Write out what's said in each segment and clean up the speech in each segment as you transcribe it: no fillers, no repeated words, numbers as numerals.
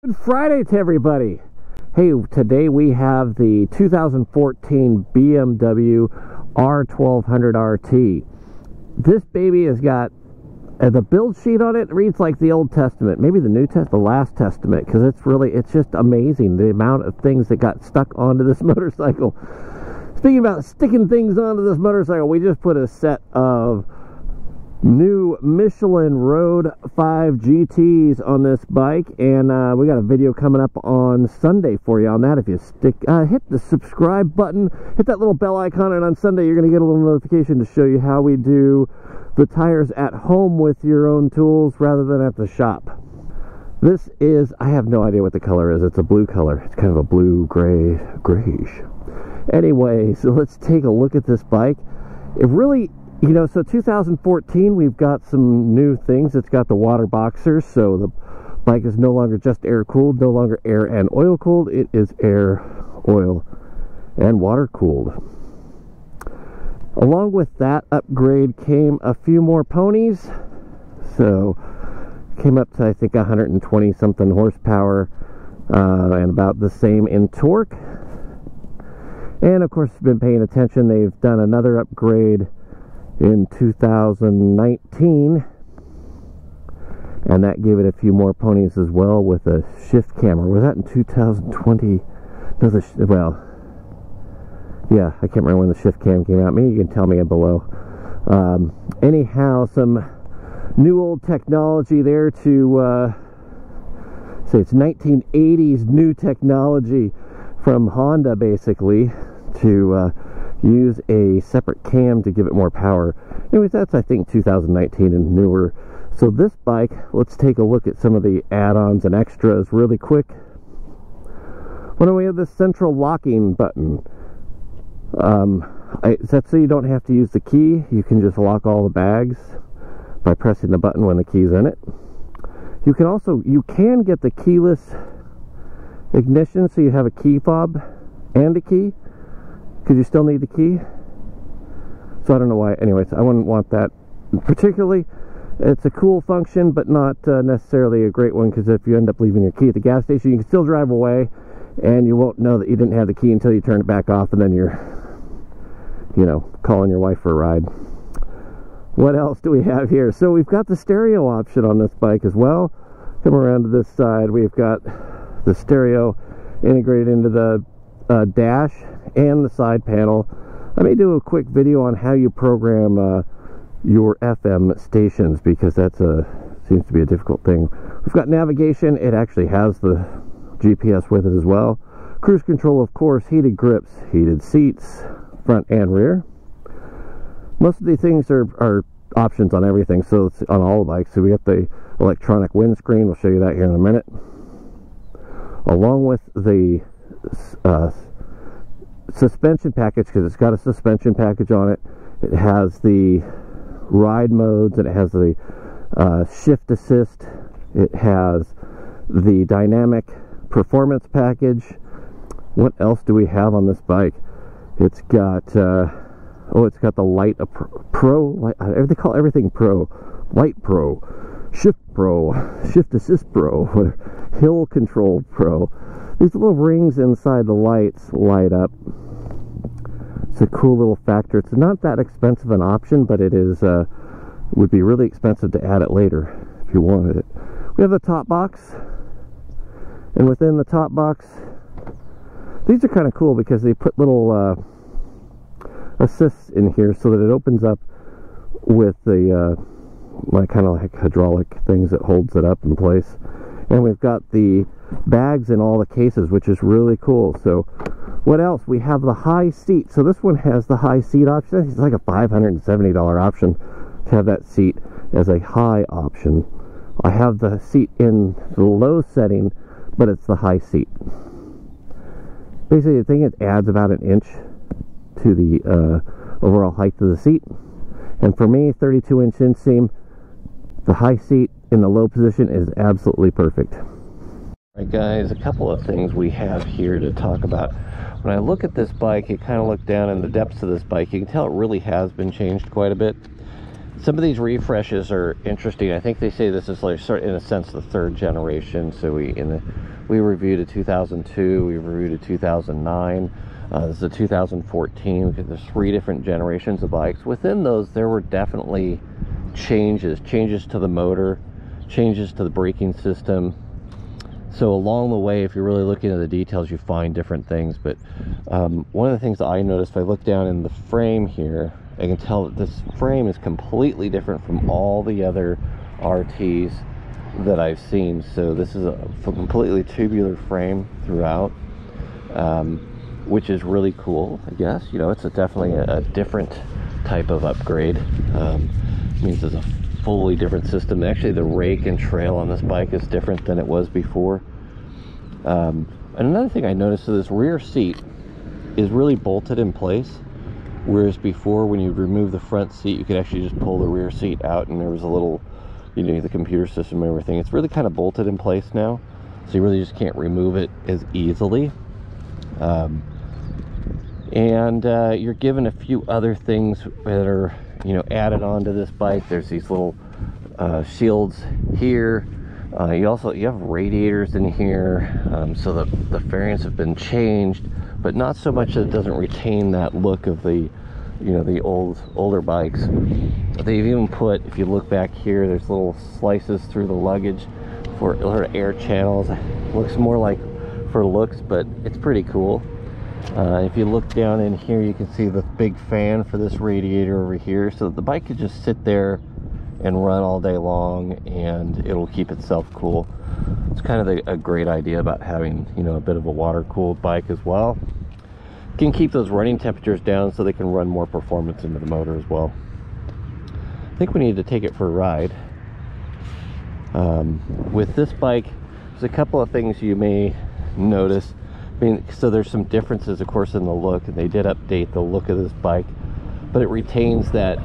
Good Friday to everybody. Hey, today we have the 2014 BMW R1200RT. This baby has got the build sheet on it reads like the Old Testament, maybe the New Testament, the Last Testament, because it's just amazing the amount of things that got stuck onto this motorcycle. Speaking about sticking things onto this motorcycle, we just put a set of new Michelin Road 5 GTs on this bike, and we got a video coming up on Sunday for you on that. If you hit the subscribe button, hit that little bell icon, and on Sunday you're going to get a little notification to show you how we do the tires at home with your own tools rather than at the shop. This is, I have no idea what the color is. It's a blue color. It's kind of a blue grayish. Anyway, so let's take a look at this bike. It really, you know, so 2014, we've got some new things. It's got the water boxers, so the bike is no longer just air cooled, no longer air and oil cooled. It is air, oil, and water cooled. Along with that upgrade came a few more ponies. So came up to, I think, 120 something horsepower, and about the same in torque. And of course, if you've been paying attention, they've done another upgrade in 2019, and that gave it a few more ponies as well with a shift camera. Was that in 2020? No, well, yeah, I can't remember when the shift cam came out. Maybe you can tell me below. Anyhow, some new old technology there to say it's 1980s new technology from Honda, basically, to use a separate cam to give it more power. Anyways, that's, I think, 2019 and newer. So this bike, let's take a look at some of the add-ons and extras really quick. Why don't we have this central locking button? That's so you don't have to use the key. You can just lock all the bags by pressing the button when the key's in it. You can get the keyless ignition, so you have a key fob and a key, because you still need the key. So I don't know why. Anyways, I wouldn't want that particularly. It's a cool function, but not necessarily a great one, because if you end up leaving your key at the gas station, you can still drive away, and you won't know that you didn't have the key until you turn it back off, and then you're, you know, calling your wife for a ride. What else do we have here? So we've got the stereo option on this bike as well. Come around to this side. We've got the stereo integrated into the dash and the side panel. I may do a quick video on how you program your FM stations, because that's seems to be a difficult thing. We've got navigation. It actually has the GPS with it as well. Cruise control, of course, heated grips, heated seats, front and rear. Most of these things are options on everything, so it's on all the bikes. So we got the electronic windscreen. We'll show you that here in a minute. Along with the suspension package, because it's got a suspension package on it. It has the ride modes, and it has the shift assist. It has the dynamic performance package. What else do we have on this bike? It's got it's got the light pro. They call everything pro. Light pro, shift pro, shift assist pro, hill control pro. These little rings inside the lights light up. It's a cool little factor. It's not that expensive an option, but it is would be really expensive to add it later if you wanted it. We have the top box, and within the top box, these are kind of cool because they put little assists in here so that it opens up with the kind of like hydraulic things that holds it up in place. And we've got the bags in all the cases, which is really cool. So what else? We have the high seat. So this one has the high seat option. It's like a $570 option to have that seat as a high option. I have the seat in the low setting, but it's the high seat. Basically, I think it adds about an inch to the overall height of the seat. And for me, 32-inch inseam, the high seat in the low position is absolutely perfect. Alright guys, a couple of things we have here to talk about. When I look at this bike, you kind of look down in the depths of this bike, you can tell it really has been changed quite a bit. Some of these refreshes are interesting. I think they say this is like sort of, in a sense, the third generation. So we reviewed a 2002, we reviewed a 2009. This is a 2014. There's 3 different generations of bikes. Within those, there were definitely changes to the motor, changes to the braking system. So along the way, if you're really looking at the details, you find different things. But one of the things that I noticed, if I look down in the frame here, I can tell that this frame is completely different from all the other RTs that I've seen. So this is a completely tubular frame throughout, which is really cool, I guess. You know, it's definitely a different type of upgrade. It means it's a fully different system. Actually, the rake and trail on this bike is different than it was before. And another thing I noticed, so this rear seat is really bolted in place, whereas before, when you remove the front seat, you could actually just pull the rear seat out, and there was a little, you know, the computer system and everything. It's really kind of bolted in place now, so you really just can't remove it as easily. And you're given a few other things that are, you know, added onto this bike. There's these little shields here. You have radiators in here, so the fairings have been changed, but not so much that it doesn't retain that look of the, you know, the older bikes. They've even put, if you look back here, there's little slices through the luggage for air channels. Looks more like for looks, but it's pretty cool. If you look down in here, you can see the big fan for this radiator over here, so the bike could just sit there and run all day long, and it'll keep itself cool. It's kind of a great idea about having, you know, a bit of a water-cooled bike as well. You can keep those running temperatures down so they can run more performance into the motor as well. I think we need to take it for a ride. With this bike, there's a couple of things you may notice. I mean, so there's some differences, of course, in the look, and they did update the look of this bike, but it retains that,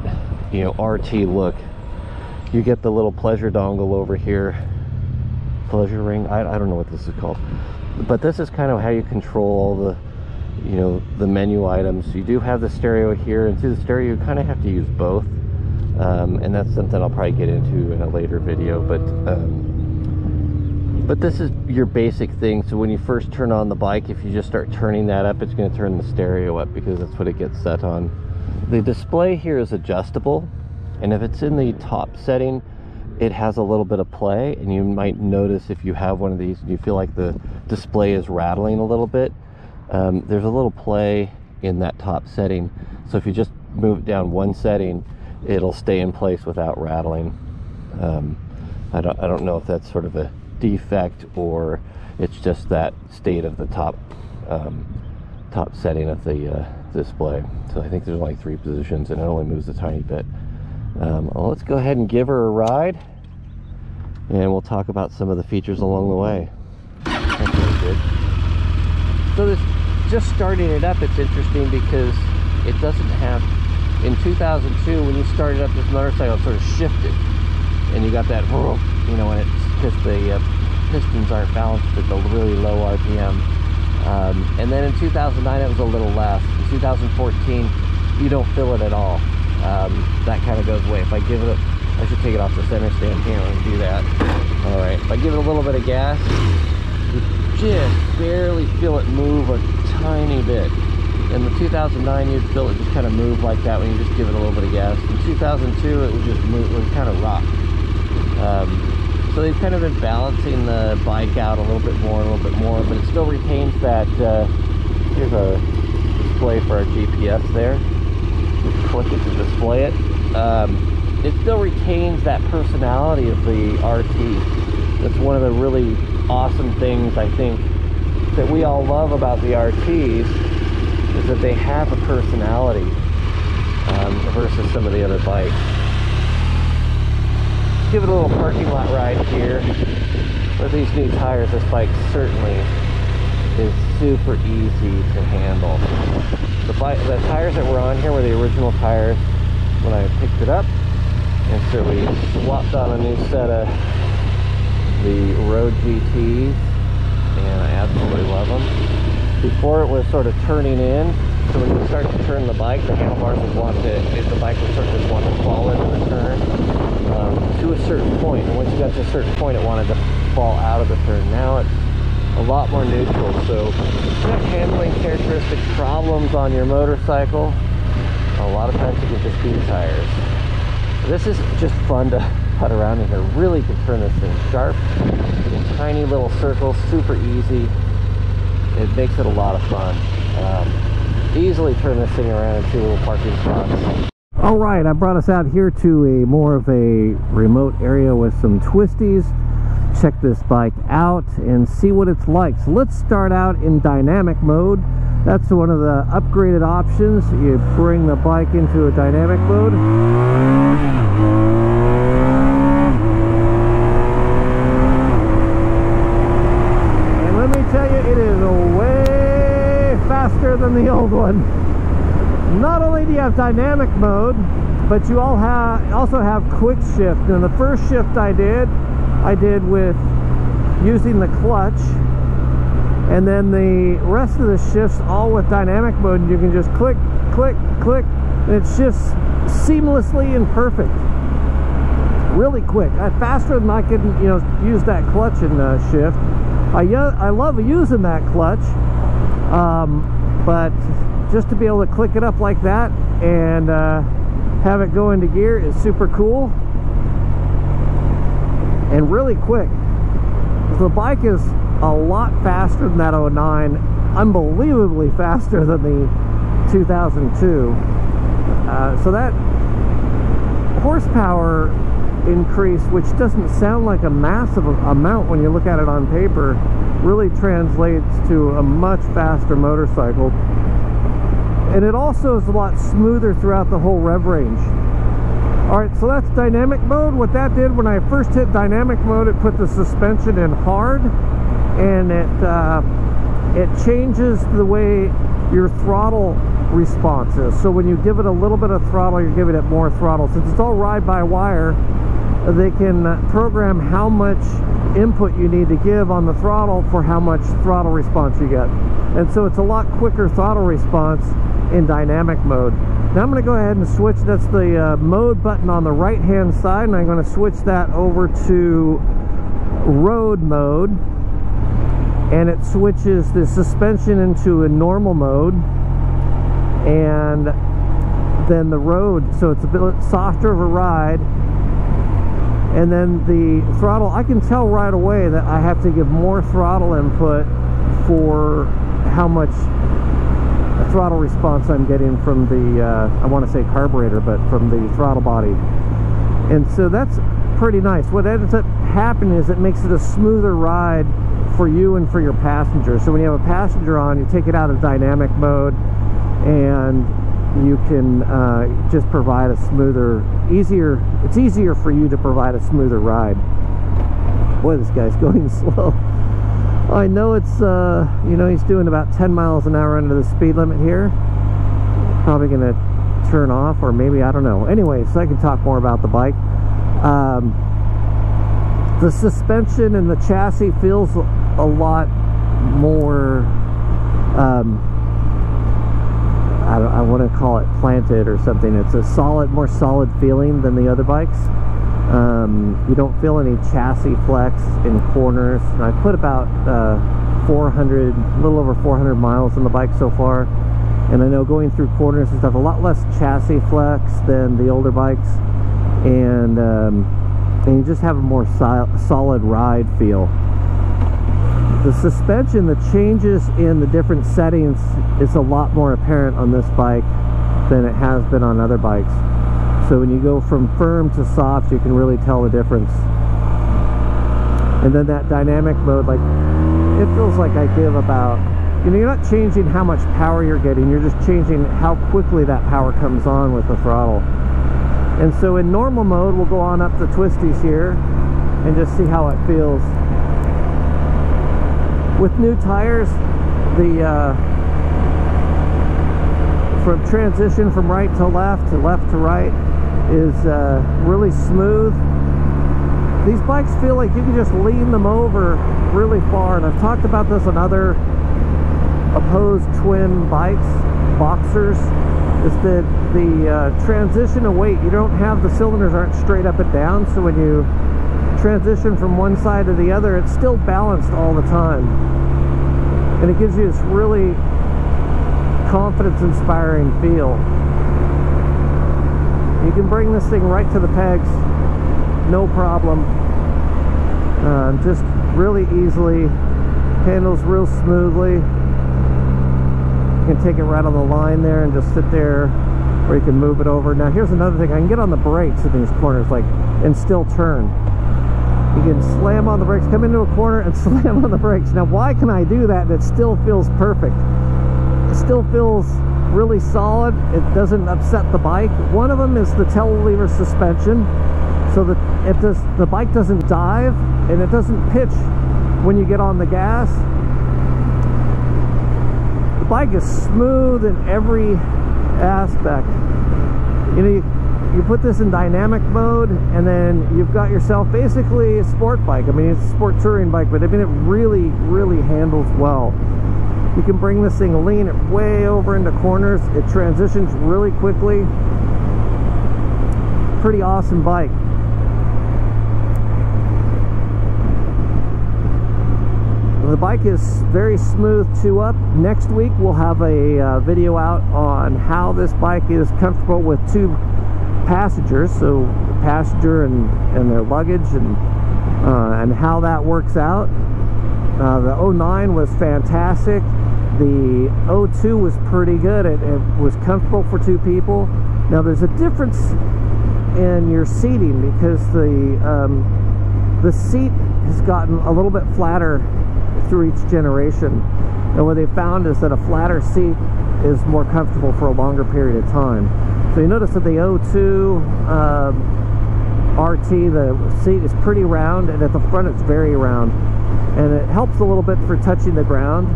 you know, RT look. You get the little pleasure dongle over here, pleasure ring. I don't know what this is called, but this is kind of how you control all the, you know, the menu items. You do have the stereo here, and through the stereo, you kind of have to use both, and that's something I'll probably get into in a later video. But this is your basic thing. So when you first turn on the bike, if you just start turning that up, it's going to turn the stereo up because that's what it gets set on. The display here is adjustable, and if it's in the top setting, it has a little bit of play, and you might notice if you have one of these and you feel like the display is rattling a little bit, there's a little play in that top setting. So if you just move it down one setting, it'll stay in place without rattling. I don't know if that's sort of a defect or it's just that state of the top setting of the display. So I think there's only 3 positions, and it only moves a tiny bit. Well, let's go ahead and give her a ride, and we'll talk about some of the features along the way. That's really good. So this, just starting it up, it's interesting because it doesn't have, in 2002 when you started up this motorcycle, it sort of shifted, and you got that, you know, when it's because the pistons aren't balanced at the really low RPM. And then in 2009 it was a little less. In 2014 you don't feel it at all. That kind of goes away. If I give it I should take it off the center stand here and do that. Alright, if I give it a little bit of gas, you just barely feel it move a tiny bit. In the 2009 you'd feel it just kind of move like that when you just give it a little bit of gas. In 2002 it would just move, it would kind of rock. So they've kind of been balancing the bike out a little bit more, but it still retains that, here's a display for our GPS there. Just click it to display it. It still retains that personality of the RT. That's one of the really awesome things, I think, that we all love about the RTs, is that they have a personality versus some of the other bikes. Give it a little parking lot ride here. With these new tires, this bike certainly is super easy to handle. The tires that were on here were the original tires when I picked it up, and so we swapped on a new set of the Road GTs, and I absolutely love them. Before it was sort of turning in, So when you start to turn the bike, the handlebars will want to, the bike will start to want to fall into the turn to a certain point. And once you got to a certain point, it wanted to fall out of the turn. Now it's a lot more neutral. So if you have handling characteristic problems on your motorcycle, a lot of times you can just beat tires. This is just fun to putt around in here. Really can turn this thing sharp in tiny little circles, super easy. It makes it a lot of fun. Easily turn this thing around in 2 little parking spots. All right, I brought us out here to a more of a remote area with some twisties. Check this bike out and see what it's like. So let's start out in dynamic mode. That's one of the upgraded options. You bring the bike into a dynamic mode. And let me tell you, it is way faster than the old one. Not only do you have dynamic mode, but you also have quick shift. And the first shift I did with using the clutch, and then the rest of the shifts all with dynamic mode, and you can just click, click, click, and it's just seamlessly and perfect. Really quick, faster than I could, use that clutch and shift. I love using that clutch, but just to be able to click it up like that and have it go into gear is super cool and really quick. The bike is a lot faster than that 09, unbelievably faster than the 2002. So that horsepower increase, which doesn't sound like a massive amount when you look at it on paper, really translates to a much faster motorcycle. And it also is a lot smoother throughout the whole rev range. Alright, so that's dynamic mode. What that did when I first hit dynamic mode, it put the suspension in hard, and it changes the way your throttle response is. So when you give it a little bit of throttle, you're giving it more throttle. Since it's all ride-by-wire, they can program how much input you need to give on the throttle for how much throttle response you get. And so it's a lot quicker throttle response in dynamic mode. Now I'm going to go ahead and switch. That's the mode button on the right hand side, and I'm going to switch that over to road mode, and it switches the suspension into a normal mode, and then the road, so it's a bit softer of a ride. And then the throttle, I can tell right away that I have to give more throttle input for how much throttle response I'm getting from the, I want to say carburetor, but from the throttle body. And so that's pretty nice. What ends up happening is it makes it a smoother ride for you and for your passenger. So when you have a passenger on, you take it out of dynamic mode, and you can just provide a smoother, it's easier for you to provide a smoother ride. Boy, this guy's going slow. I know it's, he's doing about 10 miles an hour under the speed limit here. Probably going to turn off, or maybe, I don't know. Anyway, so I can talk more about the bike. The suspension and the chassis feels a lot more, I want to call it planted or something. It's a more solid feeling than the other bikes. You don't feel any chassis flex in corners. And I put about a little over 400 miles on the bike so far, and I know going through corners and stuff, a lot less chassis flex than the older bikes, and you just have a more solid ride feel. The suspension, the changes in the different settings is a lot more apparent on this bike than it has been on other bikes. So when you go from firm to soft, you can really tell the difference. And then that dynamic mode, like, it feels like I give about, you're not changing how much power you're getting, you're just changing how quickly that power comes on with the throttle. And so in normal mode, we'll go on up the twisties here and just see how it feels. With new tires, the from transition from right to left to right is really smooth. These bikes feel like you can just lean them over really far, and I've talked about this on other opposed twin bikes. boxers is that the transition of weight, you don't have, the cylinders aren't straight up and down, so when you transition from one side to the other, it's still balanced all the time, and it gives you this really confidence-inspiring feel. You can bring this thing right to the pegs, no problem, just really easily, handles real smoothly. You can take it right on the line there and just sit there, or you can move it over. Now here's another thing, I can get on the brakes in these corners, like, and still turn. You can slam on the brakes, come into a corner and slam on the brakes. Now why can I do that and it still feels perfect? It still feels really solid. It doesn't upset the bike. One of them is the telelever suspension, so that the bike doesn't dive and it doesn't pitch when you get on the gas. The bike is smooth in every aspect. You know, you put this in dynamic mode, and then you've got yourself basically a sport bike. I mean, it's a sport touring bike, but I mean, it really, really handles well. You can bring this thing, lean it way over into corners. It transitions really quickly. Pretty awesome bike. The bike is very smooth to up. Next week we'll have a video out on how this bike is comfortable with two passengers, so the passenger and their luggage, and how that works out. The 09 was fantastic. The 02 was pretty good. It was comfortable for two people. Now there's a difference in your seating, because the seat has gotten a little bit flatter through each generation, and what they found is that a flatter seat is more comfortable for a longer period of time. So you notice that the 02 RT, the seat is pretty round, and at the front it's very round, and it helps a little bit for touching the ground,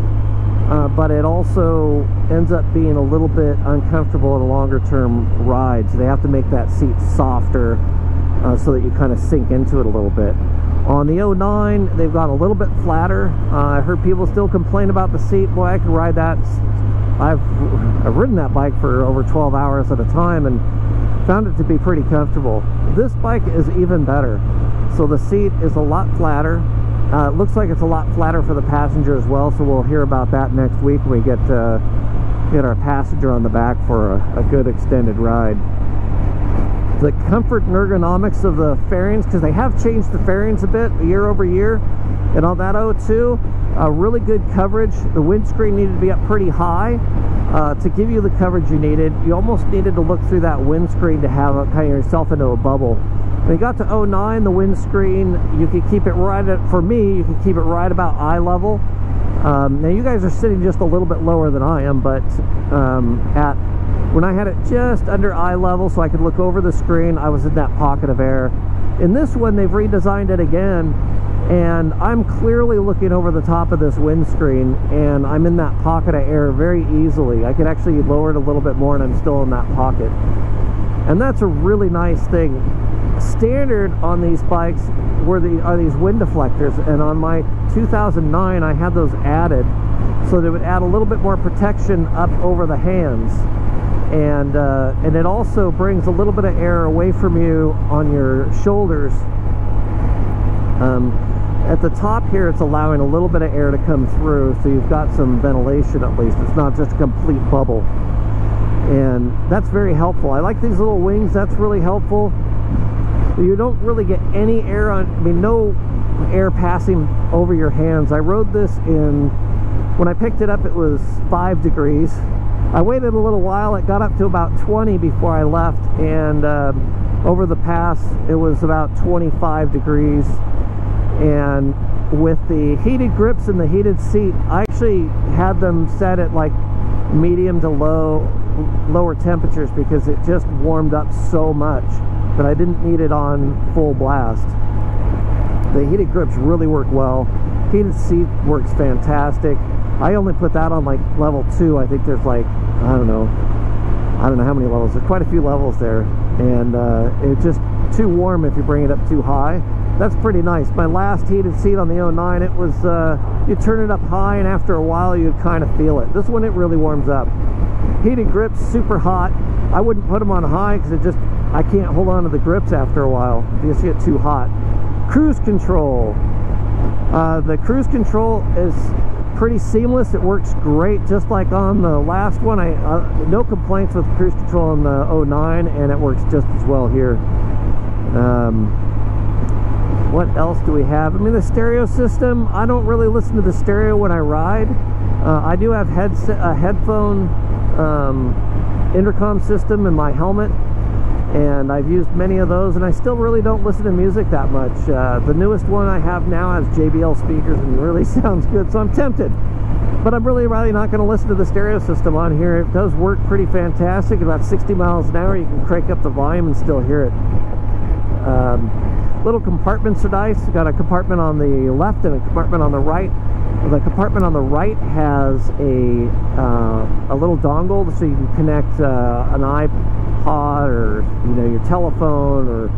but it also ends up being a little bit uncomfortable in a longer term ride, so they have to make that seat softer so that you kind of sink into it a little bit. On the 09, they've gone a little bit flatter. I heard people still complain about the seat. Boy, I could ride that. I've ridden that bike for over 12 hours at a time and found it to be pretty comfortable. This bike is even better. So the seat is a lot flatter. It looks like it's a lot flatter for the passenger as well, so we'll hear about that next week when we get our passenger on the back for a good extended ride. The comfort and ergonomics of the fairings, because they have changed the fairings a bit year over year, and on that 02, really good coverage. The windscreen needed to be up pretty high to give you the coverage you needed. You almost needed to look through that windscreen to have kind of yourself into a bubble. When you got to 09, the windscreen, you could keep it right at, for me, you could keep it right about eye level. Now you guys are sitting just a little bit lower than I am, but when I had it just under eye level so I could look over the screen, I was in that pocket of air. In this one, they've redesigned it again, and I'm clearly looking over the top of this windscreen, and I'm in that pocket of air very easily. I could actually lower it a little bit more and I'm still in that pocket. And that's a really nice thing. Standard on these bikes are these wind deflectors, and on my 2009 I had those added so they would add a little bit more protection up over the hands, and it also brings a little bit of air away from you on your shoulders. At the top here, it's allowing a little bit of air to come through, so you've got some ventilation at least. It's not just a complete bubble, and that's very helpful. I like these little wings. That's really helpful. You don't really get any air on, I mean, no air passing over your hands. I rode this in, when I picked it up, it was 5 degrees. I waited a little while. It got up to about 20 before I left, and over the pass it was about 25 degrees. And with the heated grips and the heated seat, I actually had them set at like medium to lower temperatures, because it just warmed up so much that I didn't need it on full blast. The heated grips really work well. Heated seat works fantastic. I only put that on like level 2. I think there's like, I don't know how many levels. There's quite a few levels there, and it's just too warm if you bring it up too high. That's pretty nice. My last heated seat on the 09, it was, you turn it up high, and after a while you'd kind of feel it. This one, it really warms up. Heated grips, super hot. I wouldn't put them on high because I can't hold on to the grips after a while. They just get too hot. Cruise control. The cruise control is pretty seamless. It works great, just like on the last one. No complaints with cruise control on the 09, and it works just as well here. What else do we have? I mean, the stereo system, I don't really listen to the stereo when I ride. I do have a headphone intercom system in my helmet, and I've used many of those, and I still really don't listen to music that much. The newest one I have now has JBL speakers and really sounds good, so I'm tempted. But I'm really not going to listen to the stereo system on here. It does work pretty fantastic. At about 60 miles an hour, you can crank up the volume and still hear it. Little compartments are nice. You've got a compartment on the left and a compartment on the right. The compartment on the right has a little dongle, so you can connect an iPod or your telephone or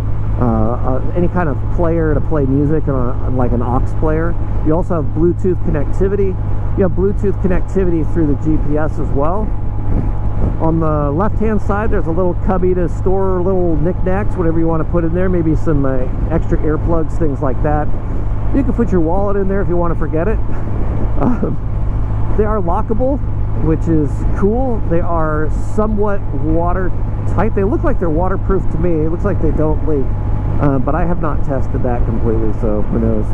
any kind of player to play music, like an aux player. You also have Bluetooth connectivity. You have Bluetooth connectivity through the GPS as well. On the left-hand side, there's a little cubby to store little knickknacks, whatever you want to put in there. Maybe some extra earplugs, things like that. You can put your wallet in there if you want to forget it. They are lockable, which is cool. They are somewhat watertight. They look like they're waterproof to me. It looks like they don't leak, but I have not tested that completely, so who knows.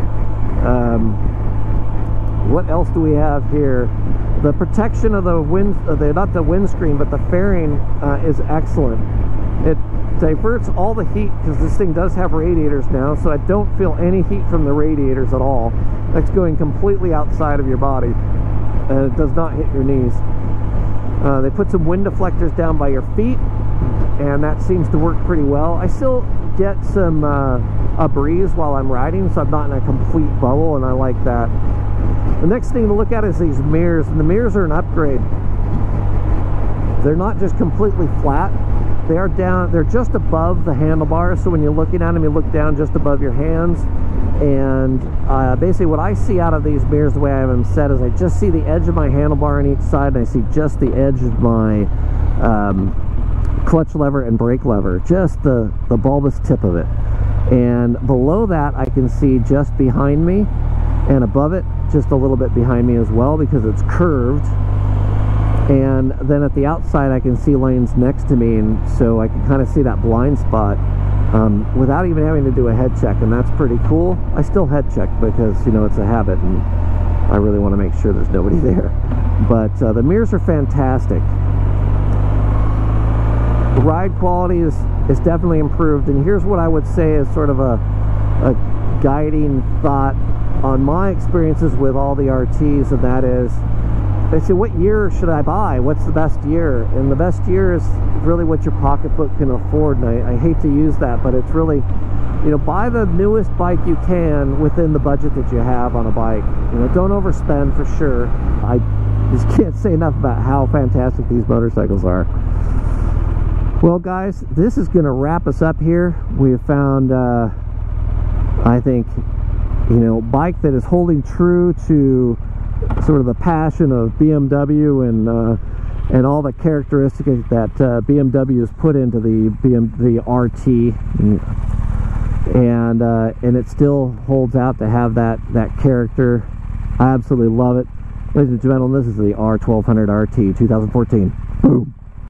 What else do we have here? The protection of the not the windscreen, but the fairing is excellent. It diverts all the heat, because this thing does have radiators now, so I don't feel any heat from the radiators at all. That's going completely outside of your body, and it does not hit your knees. They put some wind deflectors down by your feet, and that seems to work pretty well. I still get some a breeze while I'm riding, so I'm not in a complete bubble, and I like that. The next thing to look at is these mirrors, and the mirrors are an upgrade. They're not just completely flat. They are down, they're just above the handlebars, so when you're looking at them, you look down just above your hands. And basically what I see out of these mirrors, the way I have them set, is I just see the edge of my handlebar on each side, and I see just the edge of my clutch lever and brake lever, just the bulbous tip of it. And below that, I can see just behind me, and above it, just a little bit behind me as well, because it's curved. And then at the outside, I can see lanes next to me, and so I can kind of see that blind spot without even having to do a head check, and that's pretty cool. I still head check because, it's a habit, and I really want to make sure there's nobody there. But the mirrors are fantastic. The ride quality is definitely improved, and here's what I would say is sort of a guiding thought on my experiences with all the RTs, and that is, they say, what year should I buy? What's the best year? And the best year is really what your pocketbook can afford. And I hate to use that, but it's really, buy the newest bike you can within the budget that you have on a bike. Don't overspend, for sure. I just can't say enough about how fantastic these motorcycles are. Well, guys, this is going to wrap us up here. We have found, I think, bike that is holding true to sort of the passion of BMW and all the characteristics that BMW has put into the RT, and it still holds out to have that character. I absolutely love it. Ladies and gentlemen, this is the R1200RT 2014. Boom.